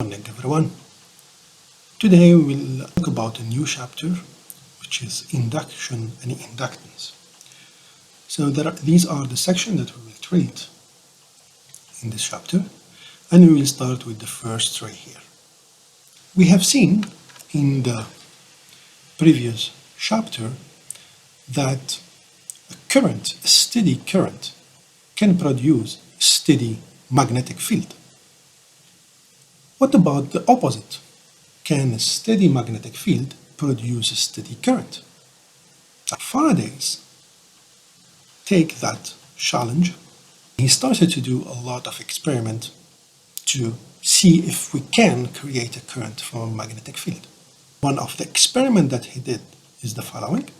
Good morning, everyone. Today we'll talk about a new chapter, which is induction and inductance. So these are the sections that we will treat in this chapter, and we will start with the first three here. We have seen in the previous chapter that a steady current, can produce a steady magnetic field. What about the opposite? Can a steady magnetic field produce a steady current? Faraday's take that challenge. He started to do a lot of experiments to see if we can create a current from a magnetic field. One of the experiments that he did is the following.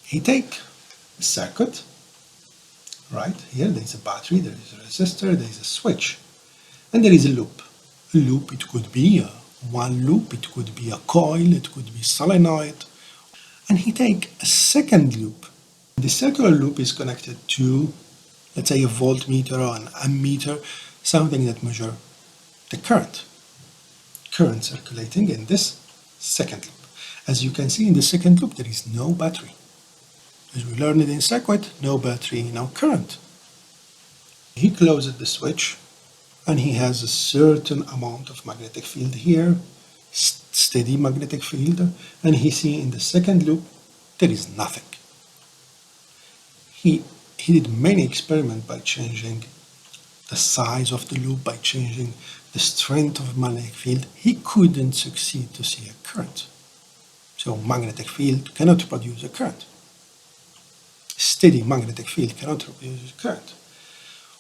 He take a circuit, right here there is a battery, there is a resistor, there is a switch, and there is a loop. A loop, it could be one loop, it could be a coil, it could be solenoid. And he take a second loop. The circular loop is connected to, let's say, a voltmeter or an ammeter, something that measures the current circulating in this second loop. As you can see in the second loop, there is no battery. As we learned in circuit, no battery, no current. He closes the switch, and he has a certain amount of magnetic field here, steady magnetic field, and he see in the second loop there is nothing. He did many experiments by changing the size of the loop, by changing the strength of magnetic field. He couldn't succeed to see a current. So magnetic field cannot produce a current. Steady magnetic field cannot produce a current.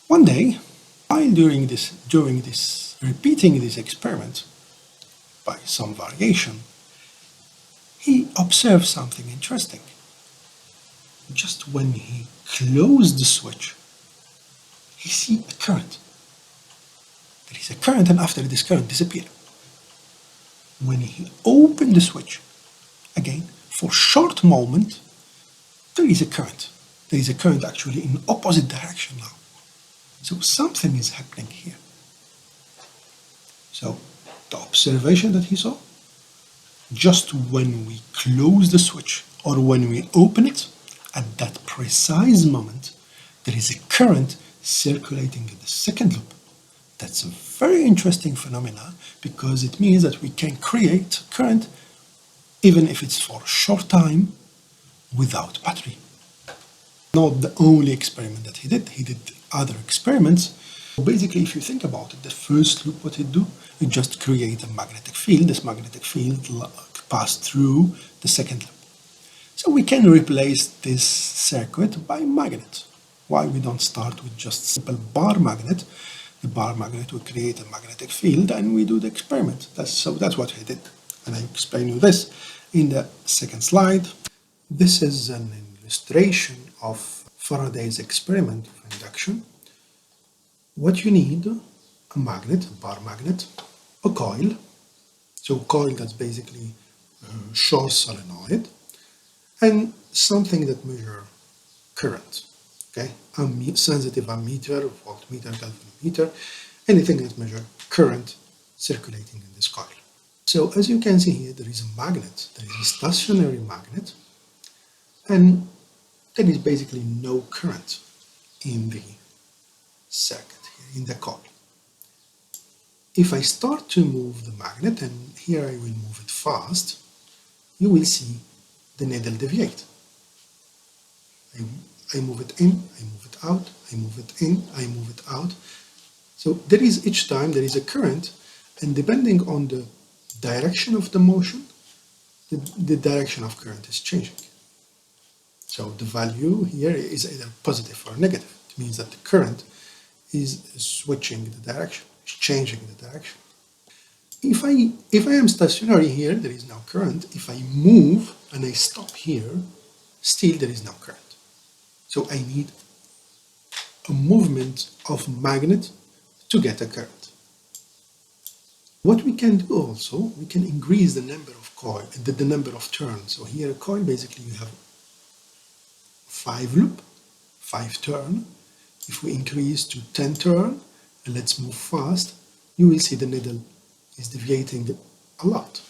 One day, while during this repeating this experiment by some variation, he observed something interesting. Just when he closed the switch, he see a current. There is a current, and after this current disappeared. When he opened the switch, again, for a short moment, there is a current. There is a current actually in opposite direction now. So something is happening here. So the observation that he saw, just when we close the switch or when we open it, at that precise moment, there is a current circulating in the second loop. That's a very interesting phenomenon because it means that we can create current even if it's for a short time without battery. Not the only experiment that he did other experiments. Basically, if you think about it, the first loop, what it do, it just create a magnetic field. This magnetic field pass through the second loop. So we can replace this circuit by magnet. Why we don't start with just simple bar magnet? The bar magnet will create a magnetic field, and we do the experiment. That's what he did, and I explain you this in the second slide. This is an illustration of Faraday's experiment of induction. What you need, a magnet, a bar magnet, a coil. So a coil that's basically a short solenoid, and something that measures current. Okay, a sensitive ammeter, voltmeter, galvanometer, anything that measures current circulating in this coil. So as you can see here, there is a magnet, there is a stationary magnet, and there is basically no current in the circuit here, in the coil. If I start to move the magnet, and here I will move it fast, you will see the needle deviate. I move it in, I move it out, I move it in, I move it out. So there is each time there is a current, and depending on the direction of the motion, the direction of current is changing. So the value here is either positive or negative. It means that the current is switching the direction, is changing the direction. If I am stationary here, there is no current. If I move and I stop here, still there is no current. So I need a movement of magnet to get a current. What we can do also, we can increase the number of coil, the number of turns. So here a coil, basically you have 5 loop, 5 turn. If we increase to 10 turn, and let's move fast, you will see the needle is deviating a lot.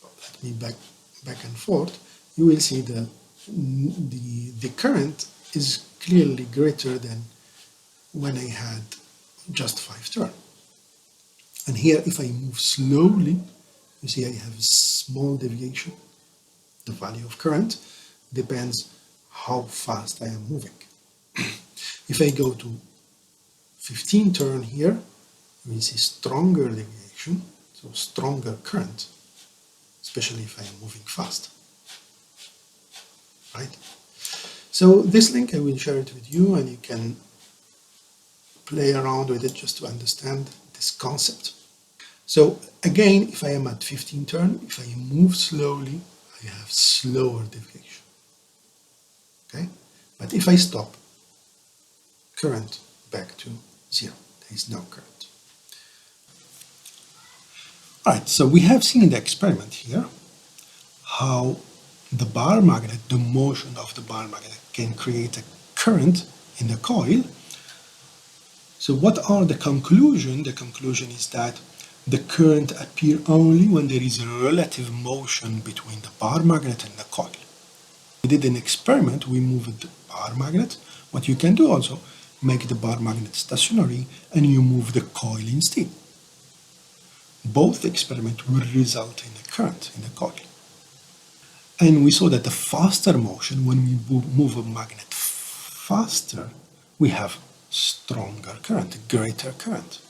Let me back and forth. You will see the current is clearly greater than when I had just 5 turns. And here, if I move slowly, you see I have a small deviation. The value of current depends how fast I am moving. If I go to 15 turn here, you will see stronger deviation, so stronger current, especially if I am moving fast. Right? So this link I will share it with you, and you can play around with it just to understand this concept. So again, if I am at 15 turn, if I move slowly, I have slower deviation. Okay? But if I stop, current back to 0. There is no current. Alright, so we have seen in the experiment here how the bar magnet, the motion of the bar magnet, can create a current in the coil. So what are the conclusion? The conclusion is that the current appears only when there is a relative motion between the bar magnet and the coil. We did an experiment, we moved the bar magnet. What you can do also, make the bar magnet stationary and you move the coil instead. Both experiments will result in a current in the coil. And we saw that the faster motion, when we move a magnet faster, we have stronger current, greater current.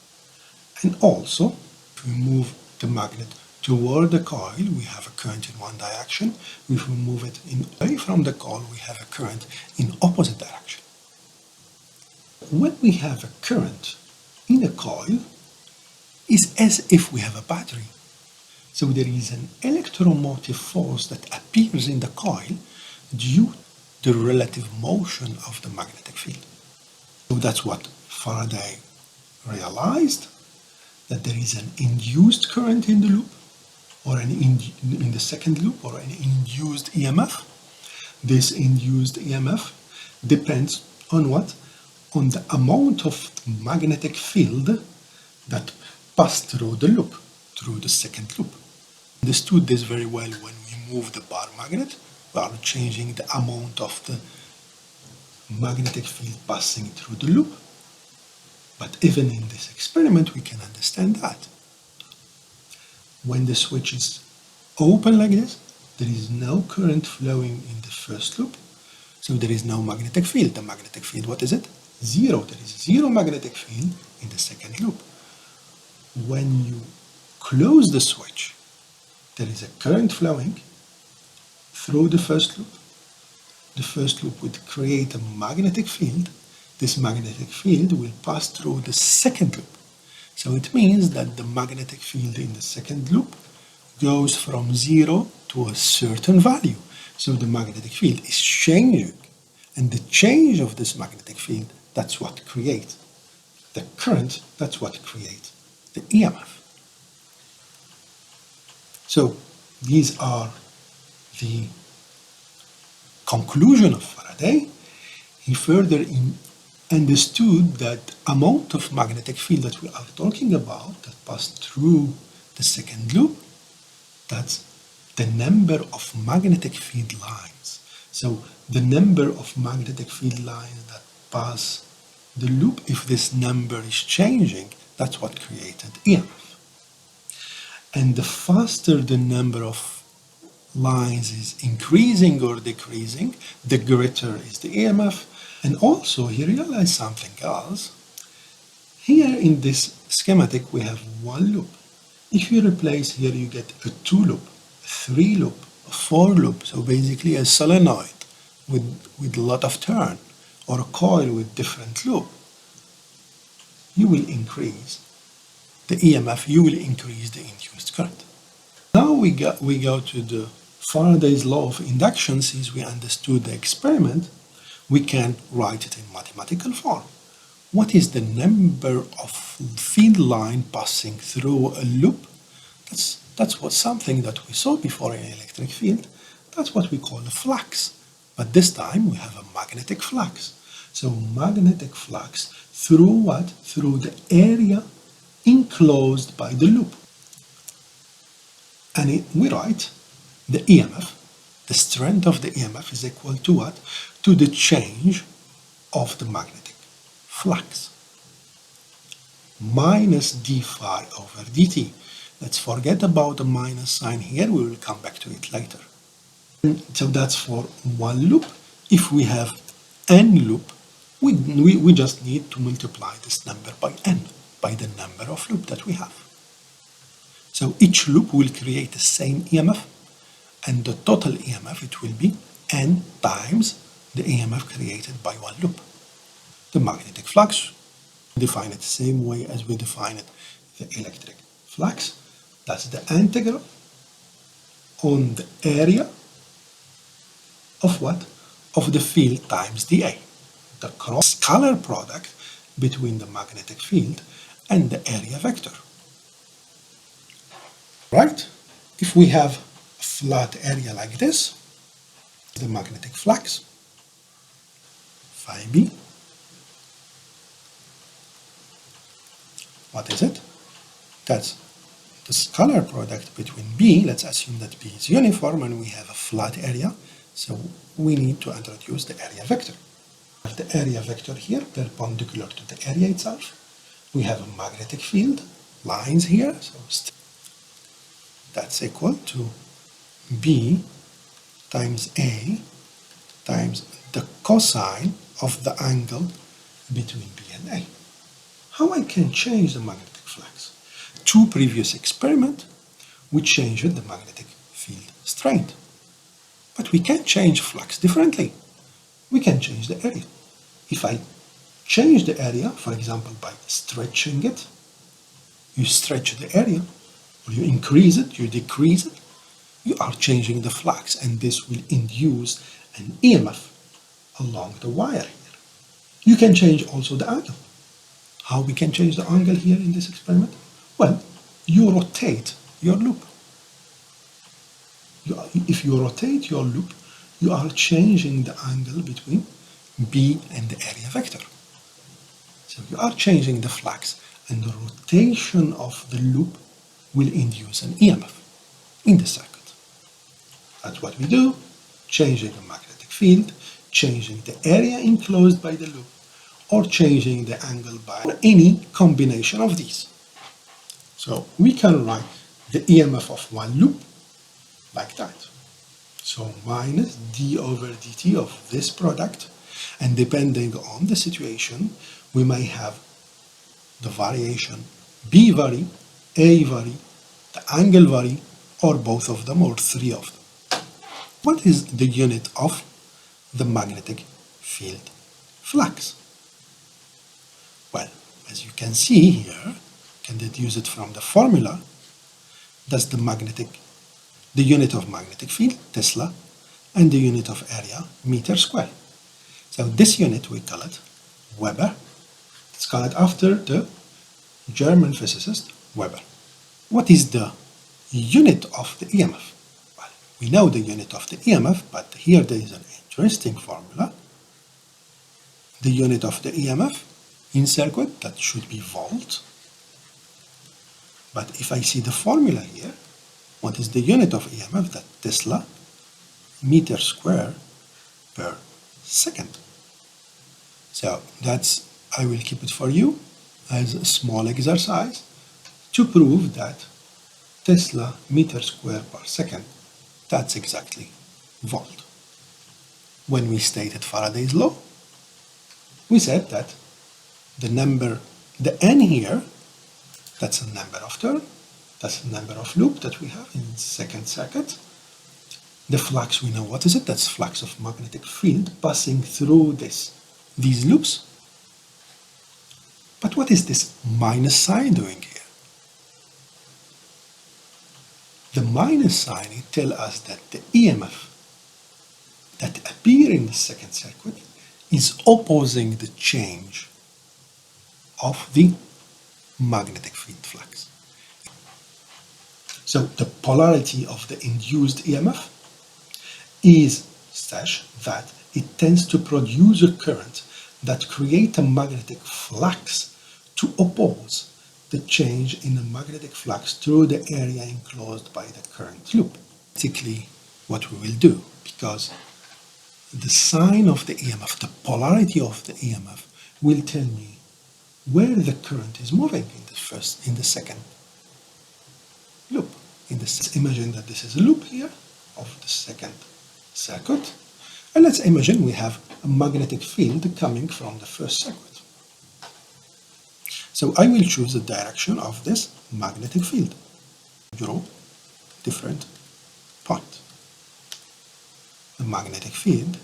And also, if we move the magnet toward the coil, we have a current in one direction. If we move it away from the coil, we have a current in opposite direction. When we have a current in a coil, it's as if we have a battery. So there is an electromotive force that appears in the coil due to the relative motion of the magnetic field. So that's what Faraday realized, that there is an induced current in the loop, or in the second loop, or an induced EMF. This induced EMF depends on what? On the amount of magnetic field that passed through the loop, through the second loop. Understood this very well when we move the bar magnet. We are changing the amount of the magnetic field passing through the loop. But even in this experiment, we can understand that. When the switch is open like this, there is no current flowing in the first loop, so there is no magnetic field. The magnetic field, what is it? 0. There is 0 magnetic field in the second loop. When you close the switch, there is a current flowing through the first loop. The first loop would create a magnetic field. This magnetic field will pass through the second loop. So it means that the magnetic field in the second loop goes from 0 to a certain value. So the magnetic field is changing. And the change of this magnetic field, that's what creates the current, that's what creates the EMF. So these are the conclusion of Faraday. He further understood that amount of magnetic field that we are talking about that pass through the second loop, that's the number of magnetic field lines. So the number of magnetic field lines that pass the loop, if this number is changing, that's what created EMF. And the faster the number of lines is increasing or decreasing, the greater is the EMF. And also he realized something else. Here in this schematic we have one loop. If you replace here, you get a 2 loop, a 3 loop, a 4 loop. So basically a solenoid with a lot of turn, or a coil with different loop. You will increase the EMF, you will increase the induced current. Now we go to the Faraday's law of induction. Since we understood the experiment, we can write it in mathematical form. What is the number of field line passing through a loop? That's something that we saw before in electric field. That's what we call a flux. But this time we have a magnetic flux. So magnetic flux through what? Through the area enclosed by the loop. And we write the EMF, the strength of the EMF is equal to what? To the change of the magnetic flux. Minus d phi over dt. Let's forget about the minus sign here, we will come back to it later. So that's for one loop. If we have n loop, we just need to multiply this number by n, by the number of loop that we have. So each loop will create the same EMF, and the total EMF, it will be n times the EMF created by one loop. The magnetic flux, define it the same way as we define it the electric flux. That's the integral on the area of what? Of the field times dA. The cross-scalar product between the magnetic field and the area vector. Right? If we have a flat area like this, the magnetic flux, phi b, what is it? That's the scalar product between B. Let's assume that B is uniform and we have a flat area, so we need to introduce the area vector. The area vector here perpendicular to the area itself. We have a magnetic field, lines here, so that's equal to B times A times the cosine of the angle between B and A. How I can change the magnetic flux? Two previous experiments, we changed the magnetic field strength. But we can change flux differently. We can change the area. If I change the area, for example, by stretching it, you stretch the area, or you increase it, you decrease it, you are changing the flux, and this will induce an EMF along the wire here. You can change also the angle. How we can change the angle here in this experiment? Well, you rotate your loop. If you rotate your loop, you are changing the angle between B and the area vector. So you are changing the flux, and the rotation of the loop will induce an EMF in the circuit. That's what we do, changing the magnetic field, changing the area enclosed by the loop, or changing the angle by any combination of these. So we can write the EMF of one loop like that. So minus d over dt of this product, and depending on the situation, we may have the variation B vary, A vary, the angle vary, or both of them, or three of them. What is the unit of the magnetic field flux? Well, as you can see here, you can deduce it from the formula. That's the unit of magnetic field, Tesla, and the unit of area, meter square. So this unit, we call it Weber. It's called after the German physicist Weber. What is the unit of the EMF? Well, we know the unit of the EMF, but here there is an interesting formula. The unit of the EMF in circuit, that should be volt. But if I see the formula here, what is the unit of EMF? That Tesla, meter square per second. So that's, I will keep it for you as a small exercise to prove that Tesla meter square per second, that's exactly volt. When we stated Faraday's law, we said that the n here, that's a number of turn, that's the number of loop that we have in second circuit. The flux, we know what is it, that's flux of magnetic field passing through these loops. But what is this minus sign doing here? The minus sign, it tells us that the EMF that appear in the second circuit is opposing the change of the magnetic field flux. So the polarity of the induced EMF is such that it tends to produce a current that creates a magnetic flux to oppose the change in the magnetic flux through the area enclosed by the current loop. Basically what we will do, because the sign of the EMF, the polarity of the EMF, will tell me where the current is moving in the second loop. Imagine that this is a loop here of the second circuit, and let's imagine we have a magnetic field coming from the first circuit. So I will choose the direction of this magnetic field. Draw different point. The magnetic field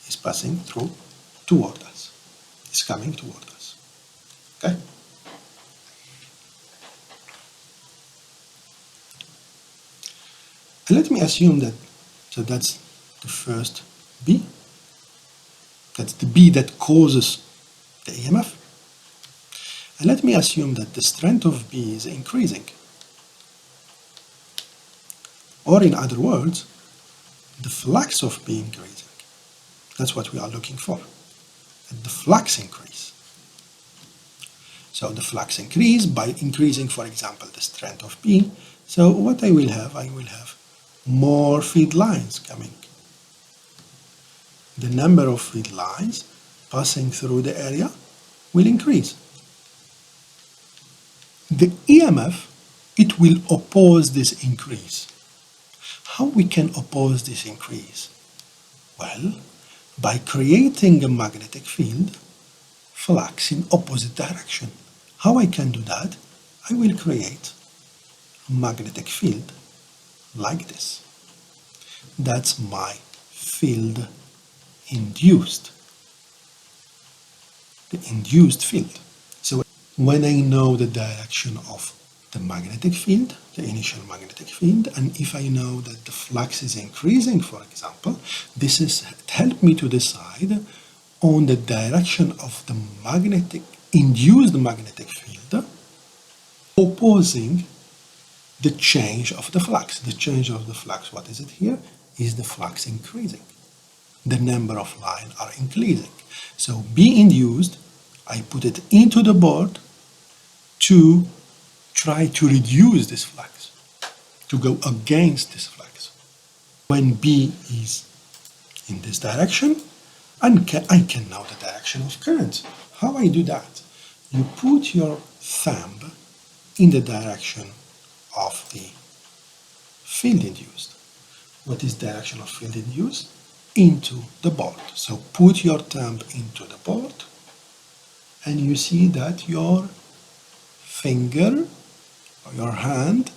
is passing through toward us. It's coming toward us. Okay? And let me assume that, so that's the first B. That's the B that causes the EMF. And let me assume that the strength of B is increasing. Or in other words, the flux of B increasing. That's what we are looking for. The flux increase. So the flux increase by increasing, for example, the strength of B. So what I will have more field lines coming. The number of field lines passing through the area will increase. The EMF, it will oppose this increase. How we can oppose this increase? Well, by creating a magnetic field flux in opposite direction. How I can do that? I will create a magnetic field like this. That's my field induced. The induced field. So when I know the direction of the magnetic field, the initial magnetic field, and if I know that the flux is increasing, for example, this is help me to decide on the direction of the induced magnetic field opposing the change of the flux. The change of the flux, what is it here? Is the flux increasing. The number of lines are increasing. So B induced, I put it into the board to try to reduce this flux, to go against this flux. When B is in this direction, and I can know the direction of current. How I do that? You put your thumb in the direction of the field induced. What is direction of field induced? Into the board. So put your thumb into the board and you see that your finger or your hand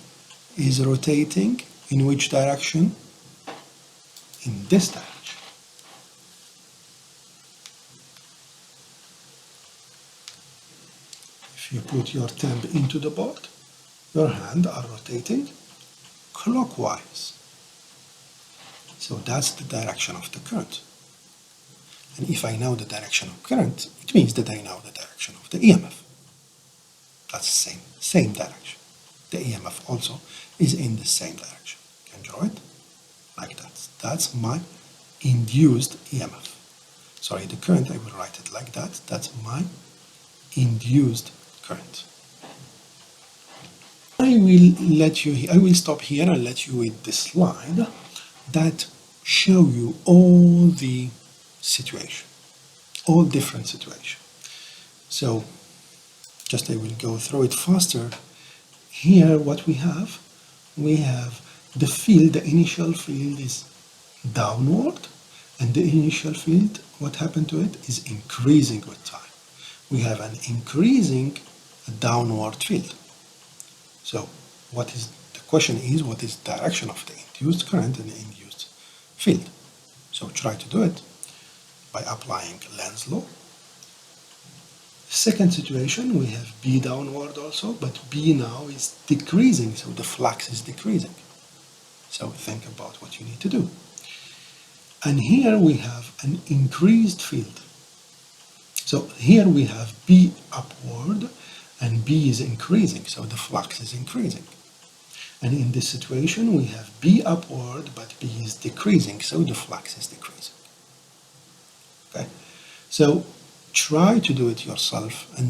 is rotating in which direction? In this direction. If you put your thumb into the board, your hand are rotating clockwise. So that's the direction of the current. And if I know the direction of current, it means that I know the direction of the EMF. That's the same direction. The EMF also is in the same direction. Can you draw it? Like that. That's my induced EMF. Sorry, the current, I will write it like that. That's my induced current. I will stop here and let you with this slide that show you all the situation, all different situations. So just I will go through it faster. Here what we have the field, the initial field is downward, and the initial field, what happened to it, is increasing with time. We have an increasing downward field. So the question is, what is the direction of the induced current and the induced field? So try to do it by applying Lenz law. Second situation, we have B downward also, but B now is decreasing, so the flux is decreasing. So think about what you need to do. And here we have an increased field. So here we have B upward, and B is increasing, so the flux is increasing. And in this situation, we have B upward, but B is decreasing, so the flux is decreasing. Okay? So try to do it yourself and